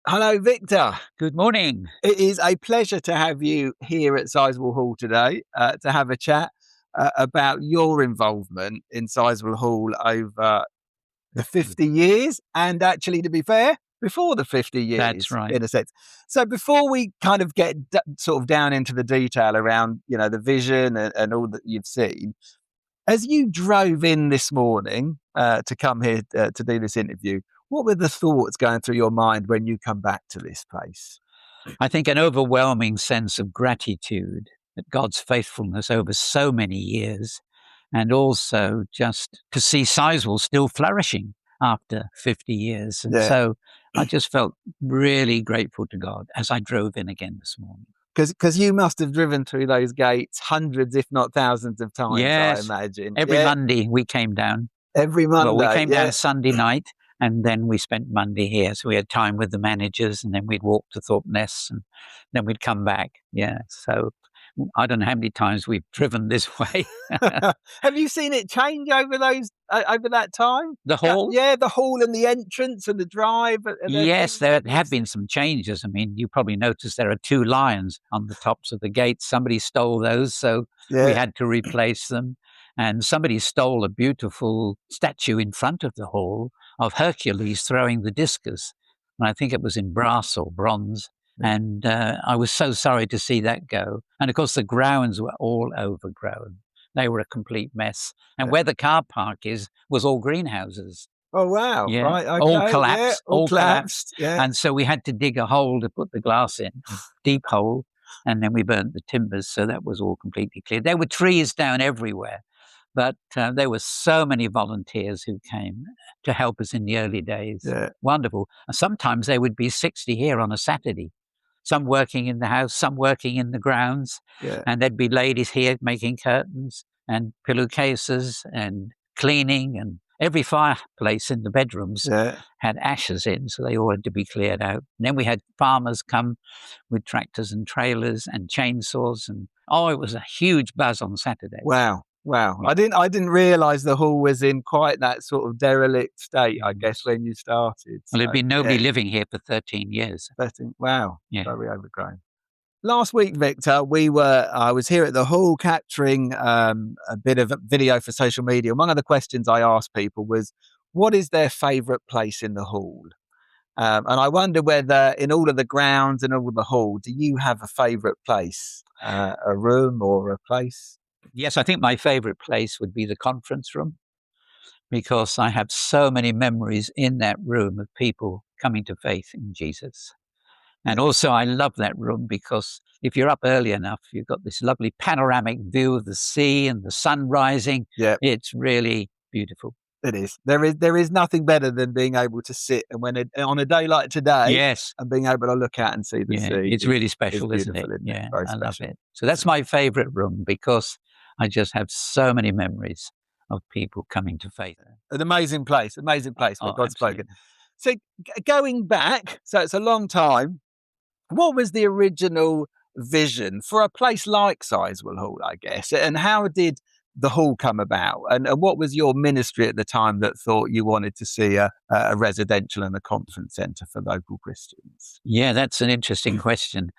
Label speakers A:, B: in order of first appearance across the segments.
A: Hello, Victor.
B: Good morning.
A: It is a pleasure to have you here at Sizewell Hall today to have a chat about your involvement in Sizewell Hall over the 50 years and actually, to be fair, before the 50 years,
B: That's right.
A: in a sense. So before we kind of get sort of down into the detail around, the vision and all that you've seen, as you drove in this morning to come here to do this interview, what were the thoughts going through your mind when you come back to this place?
B: I think an overwhelming sense of gratitude at God's faithfulness over so many years, and also just to see Sizewell still flourishing after 50 years. And so I just felt really grateful to God as I drove in again this morning.
A: Because you must have driven through those gates hundreds, if not thousands of times,
B: Yes.
A: I imagine.
B: Every Monday we came down.
A: Every Monday.
B: Well, we came down Sunday night, and then we spent Monday here. So we had time with the managers, and then we'd walk to Thorpe Ness, and then we'd come back. Yeah. So I don't know how many times we've driven this way.
A: Have you seen it change over that time?
B: The hall?
A: Yeah, the hall and the entrance and the drive.
B: Yes, there have been some changes. I mean, you probably noticed there are 2 lions on the tops of the gates. Somebody stole those, so we had to replace them. And somebody stole a beautiful statue in front of the hall of Hercules throwing the discus. And I think it was in brass or bronze. And I was so sorry to see that go. And of course, the grounds were all overgrown. They were a complete mess. And where the car park was all greenhouses.
A: Oh, wow.
B: Yeah.
A: Right. Okay.
B: All collapsed.
A: Yeah, all collapsed. Yeah.
B: And so we had to dig a hole to put the glass in, deep hole. And then we burnt the timbers. So that was all completely clear. There were trees down everywhere. But there were so many volunteers who came to help us in the early days.
A: Yeah.
B: Wonderful. And sometimes there would be 60 here on a Saturday. Some working in the house, some working in the grounds.
A: Yeah.
B: And there'd be ladies here making curtains and pillowcases and cleaning. And every fireplace in the bedrooms had ashes in, so they all had to be cleared out. And then we had farmers come with tractors and trailers and chainsaws. And it was a huge buzz on Saturday.
A: Wow. I didn't realise the hall was in quite that sort of derelict state, I guess, when you started.
B: Well, there'd been nobody living here for 13 years.
A: Wow.
B: Yeah.
A: Very overgrown. Last week, Victor, I was here at the hall capturing a bit of video for social media. One of the questions I asked people was, what is their favourite place in the hall? And I wonder whether in all of the grounds and all of the hall, do you have a favourite place, a room or a place?
B: Yes, I think my favourite place would be the conference room, because I have so many memories in that room of people coming to faith in Jesus. And also I love that room because if you're up early enough, you've got this lovely panoramic view of the sea and the sun rising.
A: Yeah.
B: It's really beautiful.
A: It is. There is nothing better than being able to sit and on a day like today,
B: yes,
A: and being able to look out and see the sea.
B: It's really special, isn't it? Yeah, I love it. So that's my favourite room because I just have so many memories of people coming to faith.
A: An amazing place where God's spoken. So going back, so it's a long time. What was the original vision for a place like Sizewell Hall, I guess? And how did the hall come about? And what was your ministry at the time that thought you wanted to see a residential and a conference centre for local Christians?
B: Yeah, that's an interesting question.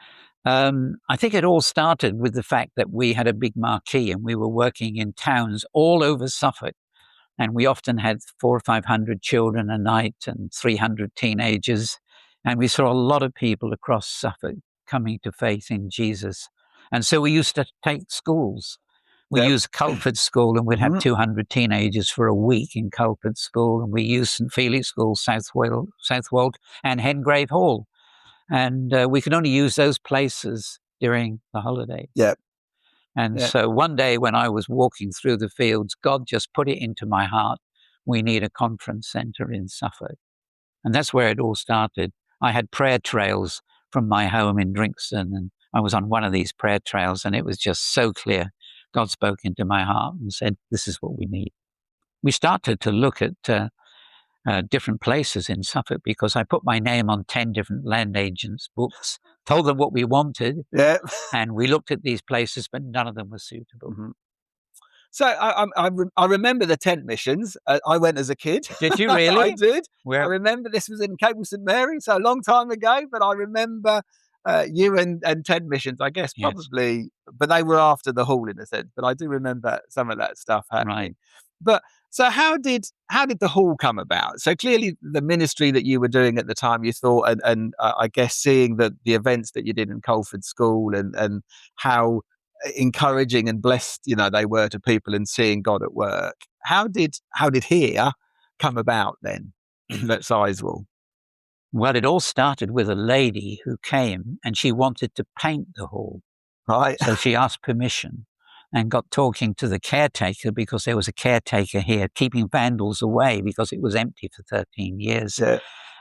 B: I think it all started with the fact that we had a big marquee and we were working in towns all over Suffolk. And we often had 400 or 500 children a night and 300 teenagers. And we saw a lot of people across Suffolk coming to faith in Jesus. And so we used to take schools. We used Culford School, and we'd have 200 teenagers for a week in Culford School. And we used St. Felix School, Southwold, and Hengrave Hall. And we could only use those places during the holidays.
A: Yeah.
B: And so one day when I was walking through the fields, God just put it into my heart, we need a conference centre in Suffolk. And that's where it all started. I had prayer trails from my home in Drinkston, and I was on one of these prayer trails, and it was just so clear. God spoke into my heart and said, this is what we need. We started to look at different places in Suffolk because I put my name on 10 different land agents' books, told them what we wanted, and we looked at these places, but none of them were suitable.
A: So I remember the tent missions. I went as a kid.
B: Did you really?
A: I did.
B: Where?
A: I remember this was in Cable St Mary, so a long time ago. But I remember you and tent missions. I guess probably, but they were after the hall in a sense. But I do remember some of that stuff happening.
B: Right.
A: But so how did the hall come about? So clearly the ministry that you were doing at the time, you thought, and I guess seeing the events that you did in Colford School and how encouraging and blessed they were to people and seeing God at work. How did here come about then at Sizewell?
B: Well, it all started with a lady who came and she wanted to paint the hall.
A: Right.
B: So she asked permission and got talking to the caretaker, because there was a caretaker here keeping vandals away because it was empty for 13 years.
A: Yeah.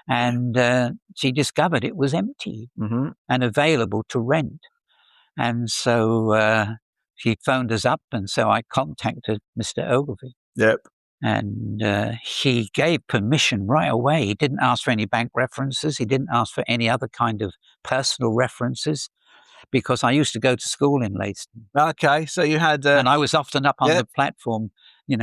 B: And she discovered it was empty and available to rent. And so she phoned us up, and so I contacted Mr. Ogilvie.
A: Yep.
B: And he gave permission right away. He didn't ask for any bank references. He didn't ask for any other kind of personal references, because I used to go to school in Leiston.
A: Okay, so you had...
B: and I was often up on the platform,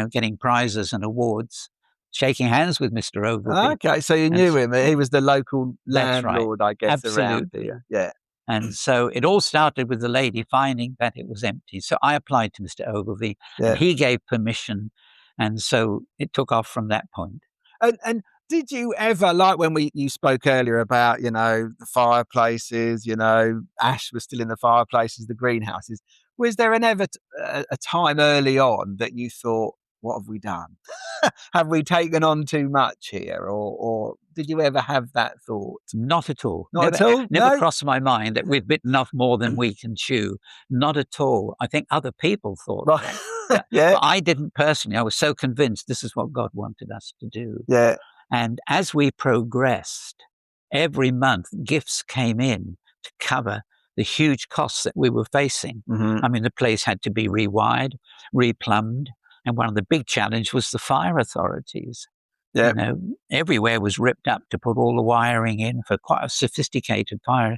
B: getting prizes and awards, shaking hands with Mr. Ogilvie.
A: Okay, so you knew him. He was the local landlord,
B: right.
A: I guess,
B: Absolutely.
A: around here. Yeah.
B: And so it all started with the lady finding that it was empty. So I applied to Mr. Ogilvie, and he gave permission. And so it took off from that point.
A: And did you ever, like when you spoke earlier about, the fireplaces, ash was still in the fireplaces, the greenhouses, was there a time early on that you thought, what have we done? Have we taken on too much here? Or did you ever have that thought?
B: Not at all.
A: At all?
B: Never crossed my mind that we've bitten off more than we can chew. Not at all. I think other people thought that.
A: Yeah.
B: But I didn't personally. I was so convinced this is what God wanted us to do.
A: Yeah.
B: And as we progressed, every month gifts came in to cover the huge costs that we were facing. I mean, the place had to be rewired, replumbed. And one of the big challenges was the fire authorities.
A: Yeah.
B: Everywhere was ripped up to put all the wiring in for quite a sophisticated fire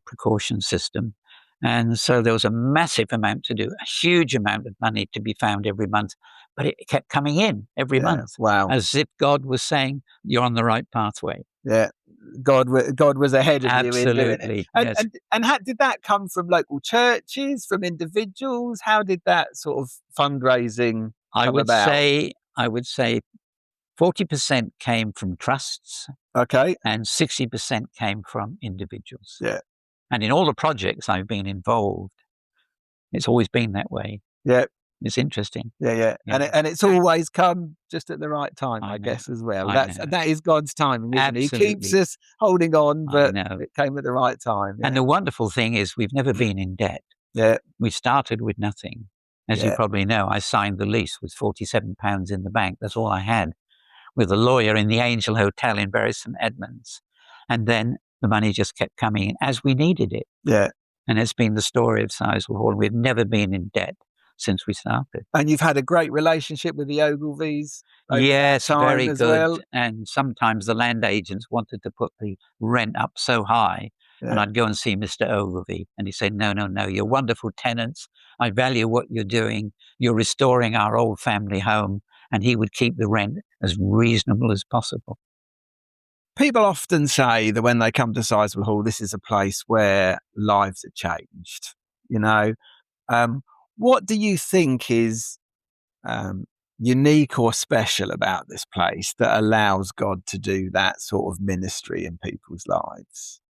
B: precaution system. And so there was a massive amount to do, a huge amount of money to be found every month. But it kept coming in every month.
A: Wow.
B: As if God was saying, you're on the right pathway.
A: Yeah. God was ahead of you in doing it.
B: Yes.
A: And did that come from local churches, from individuals? How did that sort of fundraising come about?
B: I would say 40% came from trusts.
A: Okay.
B: And 60% came from individuals.
A: Yeah.
B: And in all the projects I've been involved, it's always been that way.
A: Yeah.
B: It's interesting.
A: Yeah. And it's always come just at the right time, I guess, as well. That is God's timing, isn't it? He keeps us holding on, but it came at the right time. Yeah.
B: And the wonderful thing is we've never been in debt.
A: Yeah.
B: We started with nothing. As you probably know, I signed the lease with £47 in the bank. That's all I had, with a lawyer in the Angel Hotel in Bury St Edmunds. And then the money just kept coming in as we needed it.
A: Yeah.
B: And it's been the story of Sizewell Hall. We've never been in debt since we started.
A: And you've had a great relationship with the Ogilvies?
B: Yes, very good.
A: Well.
B: And sometimes the land agents wanted to put the rent up so high. Yeah. And I'd go and see Mr. Ogilvie, and he said, no, you're wonderful tenants. I value what you're doing. You're restoring our old family home. And he would keep the rent as reasonable as possible.
A: People often say that when they come to Sizewell Hall, this is a place where lives are changed. What do you think is unique or special about this place that allows God to do that sort of ministry in people's lives?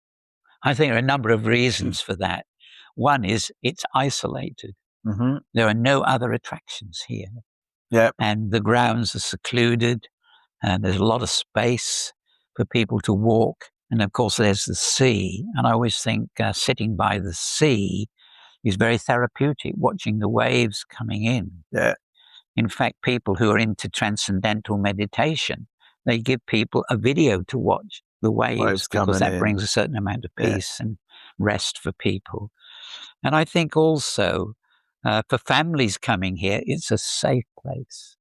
B: I think there are a number of reasons for that. One is it's isolated. There are no other attractions here.
A: Yep.
B: And the grounds are secluded, and there's a lot of space for people to walk. And of course, there's the sea. And I always think sitting by the sea is very therapeutic, watching the waves coming in.
A: Yeah.
B: In fact, people who are into transcendental meditation, they give people a video to watch the waves because that brings a certain amount of peace and rest for people. And I think also for families coming here, it's a safe place.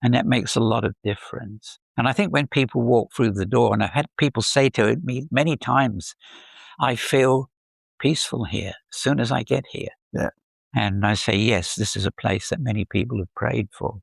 B: And that makes a lot of difference. And I think when people walk through the door, and I've had people say to me many times, I feel peaceful here as soon as I get here.
A: Yeah.
B: And I say, yes, this is a place that many people have prayed for.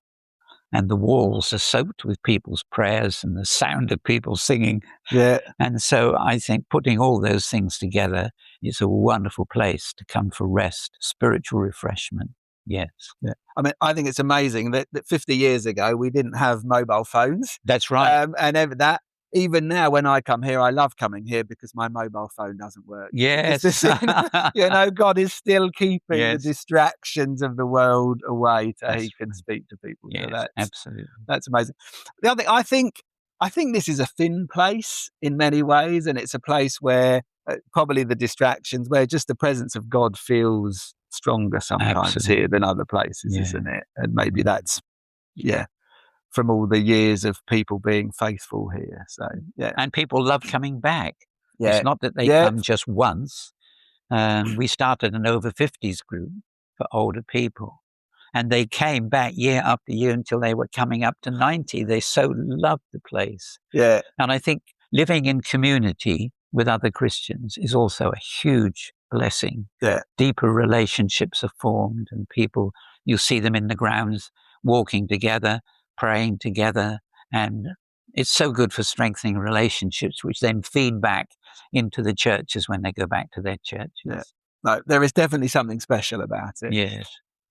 B: And the walls are soaked with people's prayers and the sound of people singing.
A: Yeah.
B: And so I think putting all those things together is a wonderful place to come for rest, spiritual refreshment. Yes.
A: Yeah. I mean, I think it's amazing that 50 years ago we didn't have mobile phones.
B: That's right.
A: And even now when I come here, I love coming here because my mobile phone doesn't work.
B: Yes.
A: God is still keeping
B: Yes.
A: the distractions of the world away so
B: That's
A: he can speak to people.
B: Yes,
A: So
B: absolutely.
A: that's amazing. The other thing, I think this is a thin place in many ways, and it's a place where probably the distractions, where just the presence of God feels stronger sometimes here than other places, isn't it? And maybe that's, from all the years of people being faithful here. So, yeah.
B: And people love coming back.
A: Yeah.
B: It's not that they come just once. We started an over 50s group for older people. And they came back year after year until they were coming up to 90. They so loved the place.
A: Yeah.
B: And I think living in community with other Christians is also a huge blessing.
A: Yeah.
B: Deeper relationships are formed, and people, you see them in the grounds walking together, praying together. And it's so good for strengthening relationships, which then feed back into the churches when they go back to their churches.
A: Yeah. No, there is definitely something special about it.
B: Yes.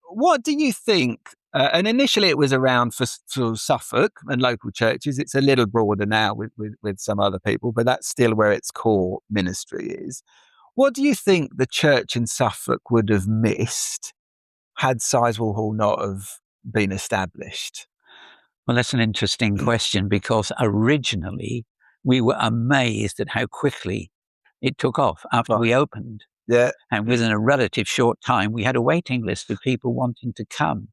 A: What do you think? And initially it was around for Suffolk and local churches. It's a little broader now with some other people, but that's still where its core ministry is. What do you think the church in Suffolk would have missed had Sizewell Hall not have been established?
B: Well, that's an interesting question, because originally we were amazed at how quickly it took off after we opened.
A: Yeah.
B: And within a relative short time, we had a waiting list of people wanting to come.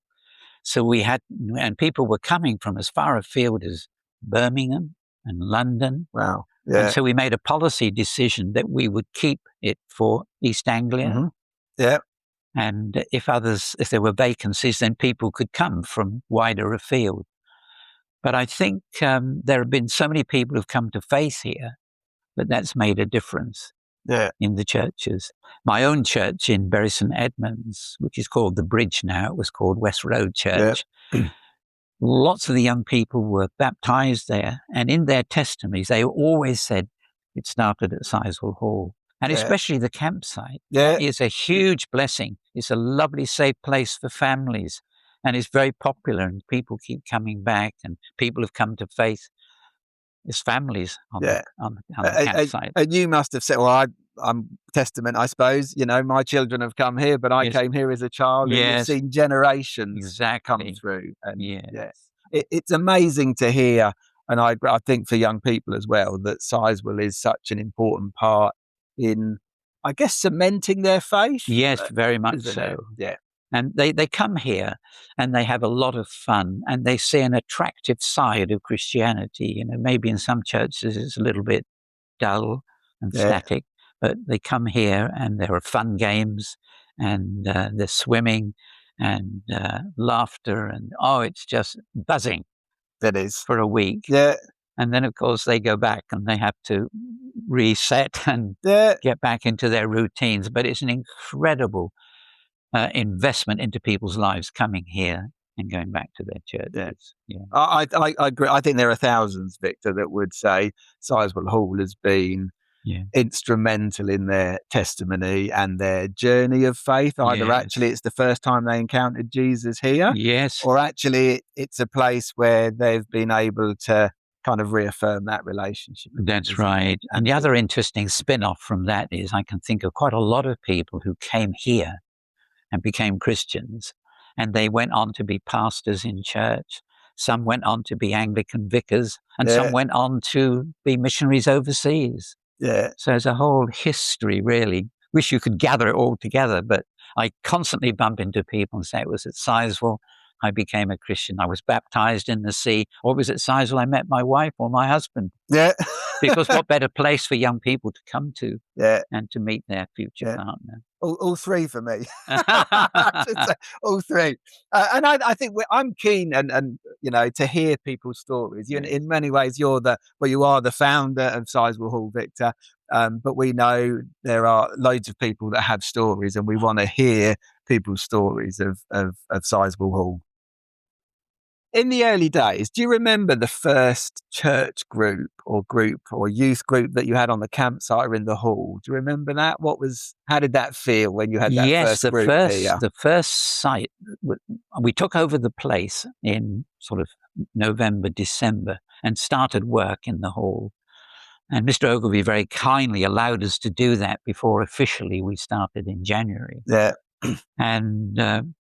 B: So and people were coming from as far afield as Birmingham and London.
A: Wow. Yeah.
B: And so we made a policy decision that we would keep it for East Anglia.
A: Mm-hmm. Yeah.
B: And if there were vacancies, then people could come from wider afield. But I think there have been so many people who've come to faith here that that's made a difference.
A: Yeah.
B: In the churches. My own church in Bury St Edmunds, which is called The Bridge now, it was called West Road Church.
A: Yeah.
B: Lots of the young people were baptized there, and in their testimonies, they always said it started at Sizewell Hall, and especially the campsite.
A: Yeah.
B: It's a huge blessing. It's a lovely, safe place for families, and it's very popular, and people keep coming back, and people have come to faith. It's families on the campsite.
A: And you must have said, well, I'm testament, I suppose. My children have come here, but I came here as a child, and you've seen generations come through. And it's amazing to hear. And I think for young people as well, that Sizewell is such an important part in, I guess, cementing their faith.
B: Yes, very much so.
A: Yeah.
B: And they come here and they have a lot of fun, and they see an attractive side of Christianity. Maybe in some churches it's a little bit dull and static, but they come here and there are fun games, and there's swimming and laughter, and it's just buzzing.
A: That is.
B: For a week.
A: Yeah.
B: And then, of course, they go back and they have to reset and get back into their routines. But it's an incredible investment into people's lives coming here and going back to their churches. Yeah.
A: I agree. I think there are thousands, Victor, that would say Sizewell Hall has been instrumental in their testimony and their journey of faith. Either actually it's the first time they encountered Jesus here, or actually it's a place where they've been able to kind of reaffirm that relationship.
B: That's right. And the other interesting spin-off from that is I can think of quite a lot of people who came here and became Christians, and they went on to be pastors in church. Some went on to be Anglican vicars, and some went on to be missionaries overseas.
A: Yeah.
B: So there's a whole history, really. Wish you could gather it all together, but I constantly bump into people and say, it was at Sizewell I became a Christian. I was baptized in the sea. Or it was at Sizewell I met my wife or my husband.
A: Yeah.
B: Because what better place for young people to come to and to meet their future partner.
A: All three for me. All three. And I think I'm keen and to hear people's stories. In many ways, you are the founder of Sizewell Hall, Victor. But we know there are loads of people that have stories, and we want to hear people's stories of Sizewell Hall. In the early days, do you remember the first church group or youth group that you had on the campsite or in the hall? Do you remember that? How did that feel when you had that first group here?
B: The first site, we took over the place in sort of November, December, and started work in the hall. And Mr. Ogilvie very kindly allowed us to do that before officially we started in January.
A: Yeah.
B: And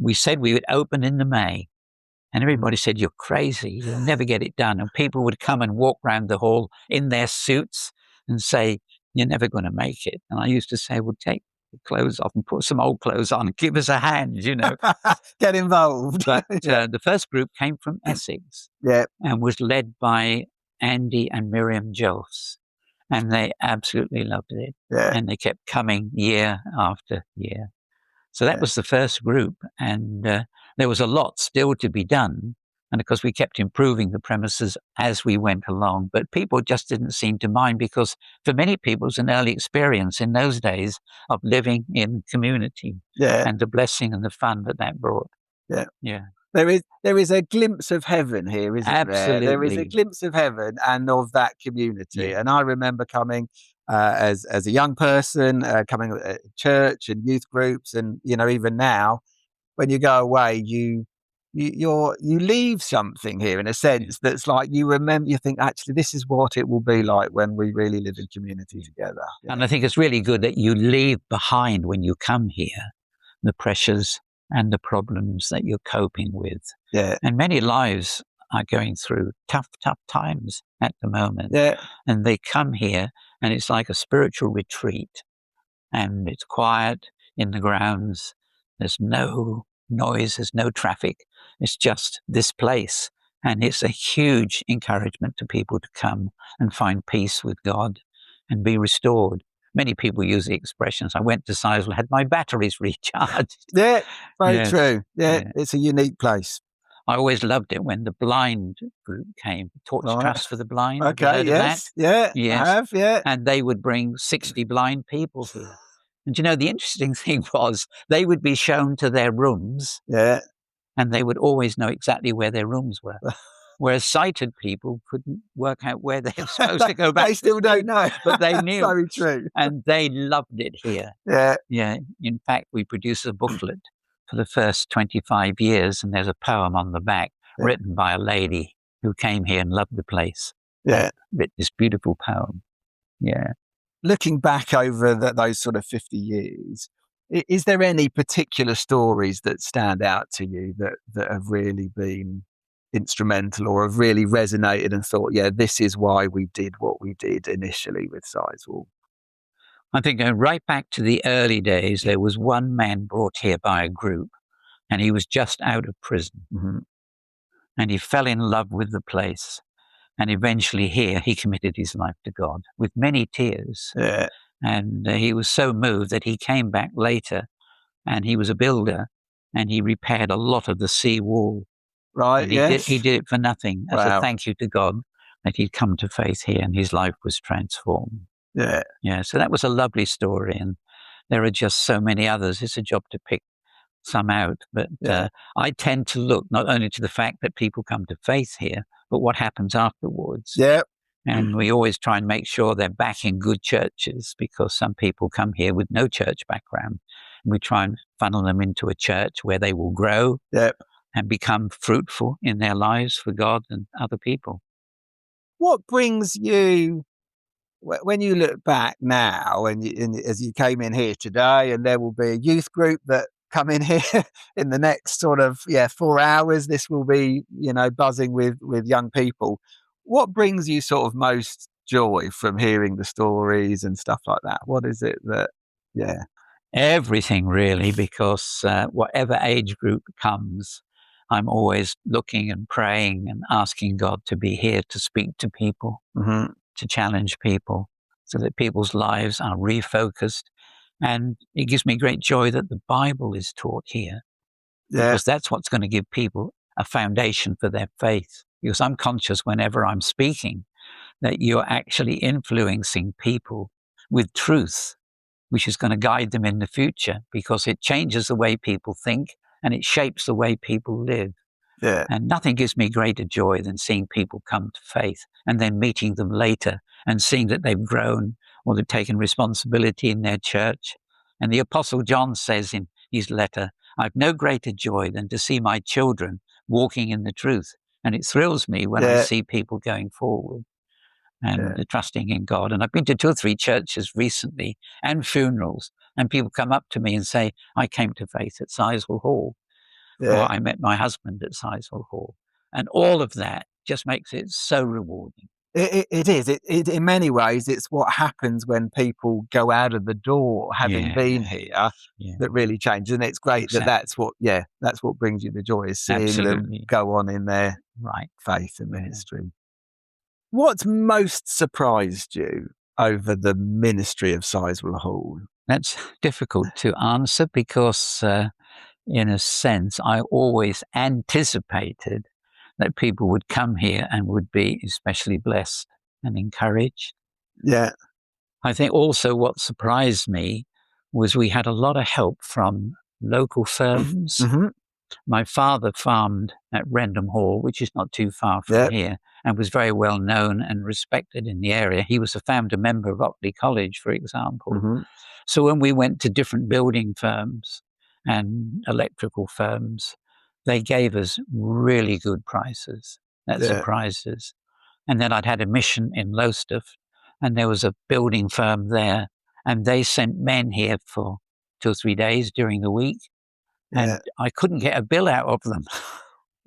B: we said we would open in the May. And everybody said, "You're crazy. You'll never get it done." And people would come and walk around the hall in their suits and say, "You're never going to make it." And I used to say, "Well, take the clothes off and put some old clothes on and give us a hand,
A: Get involved.
B: But the first group came from Essex and was led by Andy and Miriam Jolfs. And they absolutely loved it.
A: Yeah.
B: And they kept coming year after year. So that was the first group. And there was a lot still to be done. And of course, we kept improving the premises as we went along. But people just didn't seem to mind, because for many people, it was an early experience in those days of living in community and the blessing and the fun that brought.
A: Yeah.
B: Yeah.
A: There is a glimpse of heaven here, isn't
B: Absolutely.
A: there? There is a glimpse of heaven and of that community. Yeah. And I remember coming as a young person, coming at church and youth groups, and even now, when you go away, you leave something here in a sense that's like you remember. You think, actually, this is what it will be like when we really live in community together. Yeah.
B: And I think it's really good that you leave behind when you come here the pressures and the problems that you're coping with.
A: Yeah.
B: And many lives are going through tough times at the moment.
A: Yeah.
B: And they come here, and it's like a spiritual retreat. And it's quiet in the grounds. There's no noise, there's no traffic. It's just this place. And it's a huge encouragement to people to come and find peace with God and be restored. Many people use the expressions, "I went to Sizewell, had my batteries recharged."
A: Yeah, very true. Yeah, it's a unique place.
B: I always loved it when the blind group came, Torch Trust for the Blind.
A: Okay, yes.
B: Yes.
A: I have, yeah.
B: And they would bring 60 blind people here. And the interesting thing was they would be shown to their rooms.
A: Yeah.
B: And they would always know exactly where their rooms were. Whereas sighted people couldn't work out where they're supposed to go back.
A: They still don't know.
B: But they knew.
A: Very true.
B: And they loved it here.
A: Yeah.
B: Yeah. In fact, we produced a booklet for the first 25 years, and there's a poem on the back written by a lady who came here and loved the place.
A: Yeah.
B: Wrote this beautiful poem. Yeah.
A: Looking back over those sort of 50 years, is there any particular stories that stand out to you that have really been instrumental or have really resonated and thought, yeah, this is why we did what we did initially with Sizewell?
B: I think going right back to the early days, there was one man brought here by a group, and he was just out of prison.
A: Mm-hmm.
B: And he fell in love with the place. And eventually here, he committed his life to God with many tears.
A: Yeah.
B: And he was so moved that he came back later, and he was a builder, and he repaired a lot of the sea wall.
A: Right,
B: he did it for nothing as a thank you to God that he'd come to faith here and his life was transformed.
A: Yeah.
B: Yeah, so that was a lovely story, and there are just so many others. It's a job to pick some out, but I tend to look not only to the fact that people come to faith here, but what happens afterwards.
A: Yeah.
B: And we always try and make sure they're back in good churches, because some people come here with no church background. And we try and funnel them into a church where they will grow and become fruitful in their lives for God and other people.
A: What brings you, when you look back now, and as you came in here today, and there will be a youth group that come in here in the next sort of 4 hours, this will be buzzing with young people. What brings you sort of most joy from hearing the stories and stuff like that? What is it that
B: Everything, really, because whatever age group comes, I'm always looking and praying and asking God to be here to speak to people,
A: mm-hmm.
B: to challenge people, so that people's lives are refocused And it gives me great joy that the Bible is taught here, because that's what's going to give people a foundation for their faith. Because I'm conscious whenever I'm speaking that you're actually influencing people with truth, which is going to guide them in the future, because it changes the way people think and it shapes the way people live.
A: Yeah.
B: And nothing gives me greater joy than seeing people come to faith and then meeting them later and seeing that they've grown or they've taken responsibility in their church. And the Apostle John says in his letter, "I've no greater joy than to see my children walking in the truth." And it thrills me when I see people going forward and trusting in God. And I've been to 2 or 3 churches recently and funerals, and people come up to me and say, "I came to faith at Sizewell Hall." Or I met my husband at Sizewell Hall. And all of that just makes it so rewarding.
A: It is. It in many ways, it's what happens when people go out of the door having been here that really changes. And it's great that's what brings you the joy, is seeing them go on in their faith and ministry. What's most surprised you over the ministry of Sizewell Hall?
B: That's difficult to answer because, in a sense, I always anticipated that people would come here and would be especially blessed and encouraged.
A: Yeah.
B: I think also what surprised me was we had a lot of help from local firms.
A: Mm-hmm.
B: My father farmed at Rendham Hall, which is not too far from here, and was very well known and respected in the area. He was a founder member of Otley College, for example. Mm-hmm. So when we went to different building firms and electrical firms, they gave us really good prices. That surprised us. And then I'd had a mission in Lowestoft, and there was a building firm there, and they sent men here for 2 or 3 days during the week, and I couldn't get a bill out of them.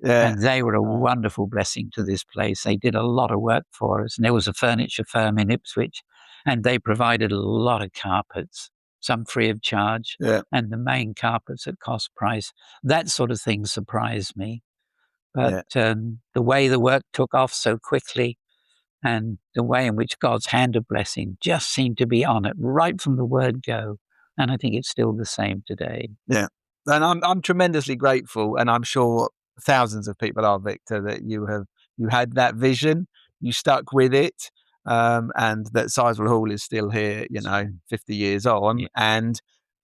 B: And they were a wonderful blessing to this place. They did a lot of work for us. And there was a furniture firm in Ipswich, and they provided a lot of carpets, some free of charge, and the main carpets at cost price. That sort of thing surprised me. But the way the work took off so quickly, and the way in which God's hand of blessing just seemed to be on it right from the word go. And I think it's still the same today.
A: Yeah. And I'm tremendously grateful, and I'm sure thousands of people are, Victor, that you had that vision, you stuck with it, and that Sizewell Hall is still here, 50 years on, and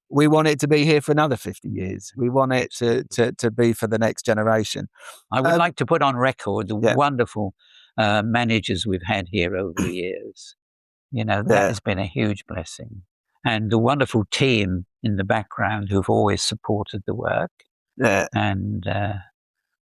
A: we want it to be here for another 50 years. We want it to be for the next generation.
B: I would like to put on record the wonderful managers we've had here over the years. That has been a huge blessing. And the wonderful team in the background who've always supported the work. And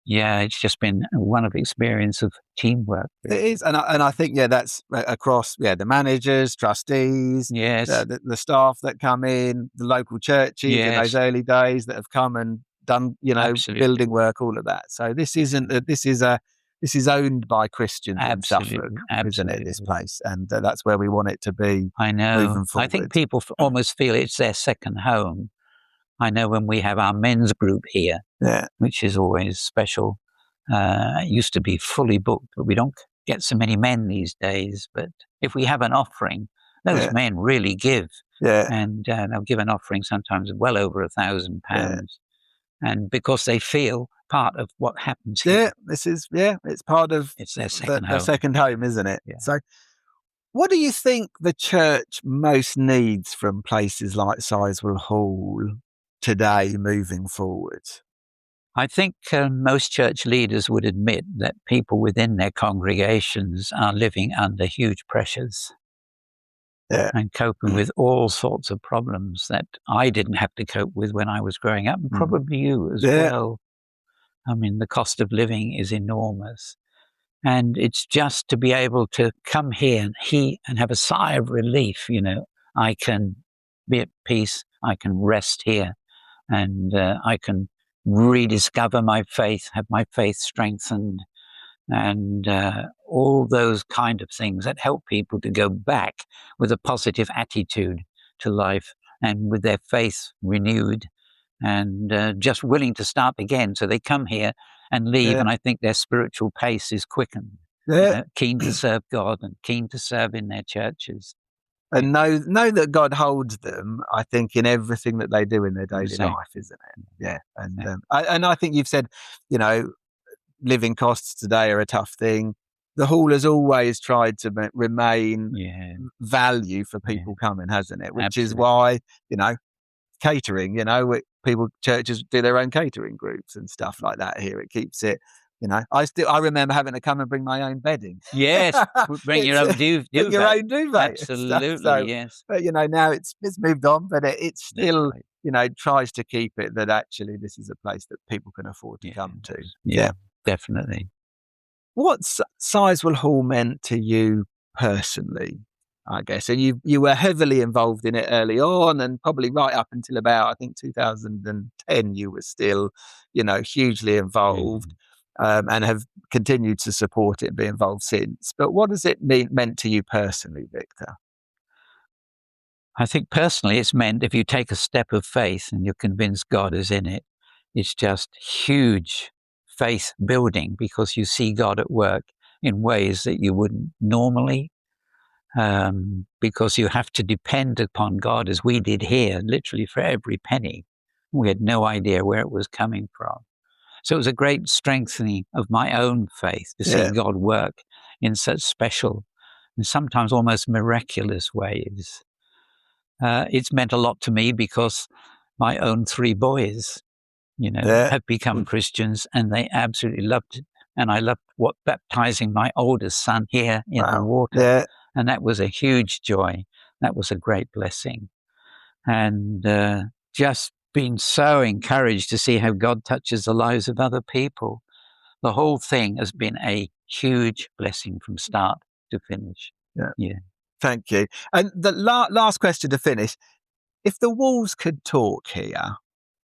B: it's just been a wonderful experience of teamwork.
A: It is. And I think, that's across, the managers, trustees, the staff that come in, the local churches in those early days that have come and done, building work, all of that. So this is owned by Christians in Suffolk, isn't it, this place? And that's where we want it to be.
B: I know.
A: Moving forward.
B: I think people almost feel it's their second home. I know when we have our men's group here, which is always special. It used to be fully booked, but we don't get so many men these days. But if we have an offering, those men really give. And they'll give an offering sometimes well over £1,000. And because they feel part of what happens here.
A: It's part of
B: it's their second home.
A: Their second home, isn't it? So what do you think the church most needs from places like Sizewell Hall today moving forward?
B: I think most church leaders would admit that people within their congregations are living under huge pressures and coping with all sorts of problems that I didn't have to cope with when I was growing up, and probably you as well. I mean, the cost of living is enormous. And it's just to be able to come here and have a sigh of relief, I can be at peace, I can rest here, and I can rediscover my faith, have my faith strengthened, and all those kind of things that help people to go back with a positive attitude to life and with their faith renewed and just willing to start again. So they come here and leave, and I think their spiritual pace is quickened, keen to serve God and keen to serve in their churches.
A: And know that God holds them, I think, in everything that they do in their daily life, isn't it? Yeah. And I think you've said, living costs today are a tough thing. The hall has always tried to remain value for people coming, hasn't it? Which is why, catering, churches do their own catering groups and stuff like that here. It keeps it, I remember having to come and bring my own bedding.
B: Yes, bring your own duvet.
A: Your own duvet.
B: Absolutely,
A: so,
B: yes.
A: But, now it's moved on, but it still, tries to keep it that actually this is a place that people can afford to come to.
B: Yeah, definitely.
A: What's Sizewell Hall meant to you personally, I guess? And you were heavily involved in it early on, and probably right up until about, I think, 2010, you were still, hugely involved, and have continued to support it and be involved since. But what does it meant to you personally, Victor?
B: I think personally it's meant if you take a step of faith and you're convinced God is in it, it's just huge faith building, because you see God at work in ways that you wouldn't normally, because you have to depend upon God, as we did here, literally for every penny. We had no idea where it was coming from. So it was a great strengthening of my own faith to see God work in such special and sometimes almost miraculous ways. It's meant a lot to me because my own 3 boys, have become Christians, and they absolutely loved it. And I loved baptizing my oldest son here in the water.
A: Yeah.
B: And that was a huge joy. That was a great blessing. And just been so encouraged to see how God touches the lives of other people. The whole thing has been a huge blessing from start to finish. Yeah.
A: Thank you. And the last question to finish. If the walls could talk here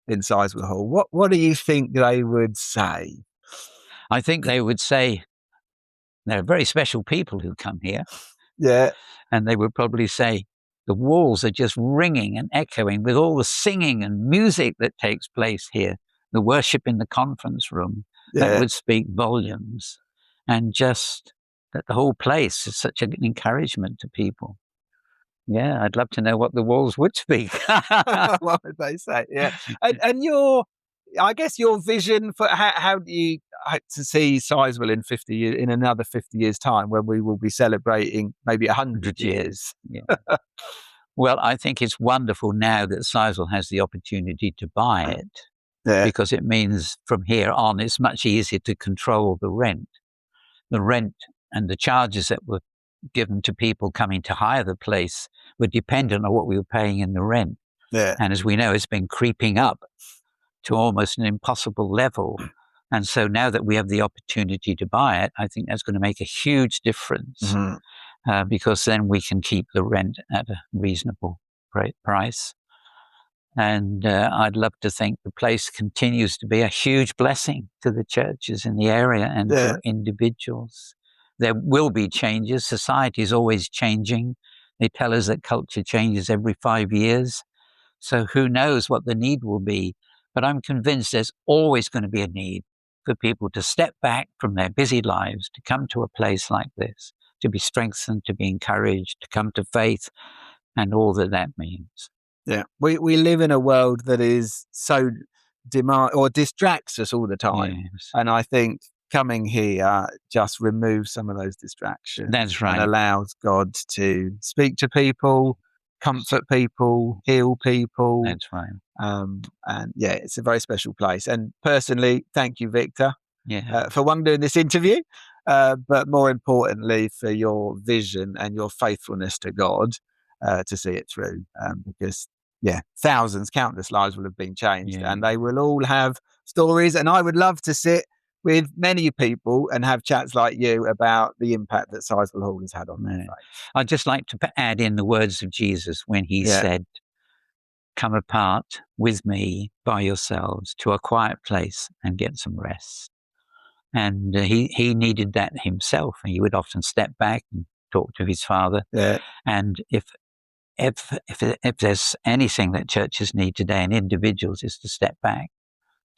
A: in Sizewell Hall, what do you think they would say?
B: I think they would say they're very special people who come here.
A: Yeah.
B: And they would probably say the walls are just ringing and echoing with all the singing and music that takes place here, the worship in the conference room. That would speak volumes. And just that the whole place is such an encouragement to people. Yeah, I'd love to know what the walls would speak.
A: What would they say? Yeah. And I guess your vision for how do you hope to see Sizewell in 50 years, in another 50 years' time, when we will be celebrating maybe 100 years?
B: Yeah. Well, I think it's wonderful now that Sizewell has the opportunity to buy it, because it means from here on it's much easier to control the rent. The rent and the charges that were given to people coming to hire the place were dependent on what we were paying in the rent.
A: Yeah.
B: And as we know, it's been creeping up to almost an impossible level. And so now that we have the opportunity to buy it, I think that's going to make a huge difference, because then we can keep the rent at a reasonable price. And I'd love to think the place continues to be a huge blessing to the churches in the area and to individuals. There will be changes. Society is always changing. They tell us that culture changes every 5 years. So who knows what the need will be. But I'm convinced there's always going to be a need for people to step back from their busy lives, to come to a place like this, to be strengthened, to be encouraged, to come to faith, and all that means.
A: Yeah, we live in a world that is so distracts us all the time.
B: Yes.
A: And I think coming here just removes some of those distractions.
B: That's right.
A: And allows God to speak to people, comfort people, heal people.
B: That's right.
A: And it's a very special place. And personally, thank you, Victor, for doing this interview, but more importantly, for your vision and your faithfulness to God to see it through. Because countless lives will have been changed, and they will all have stories. And I would love to sit with many people and have chats like you about the impact that Sizewell Hall has had on their faith.
B: I'd just like to add in the words of Jesus when he said, "Come apart with me by yourselves to a quiet place and get some rest." And he needed that himself. And he would often step back and talk to his Father.
A: Yeah.
B: And if there's anything that churches need today and individuals, is to step back,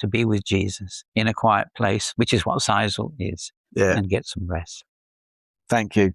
B: to be with Jesus in a quiet place, which is what Sizewell is, and get some rest.
A: Thank you.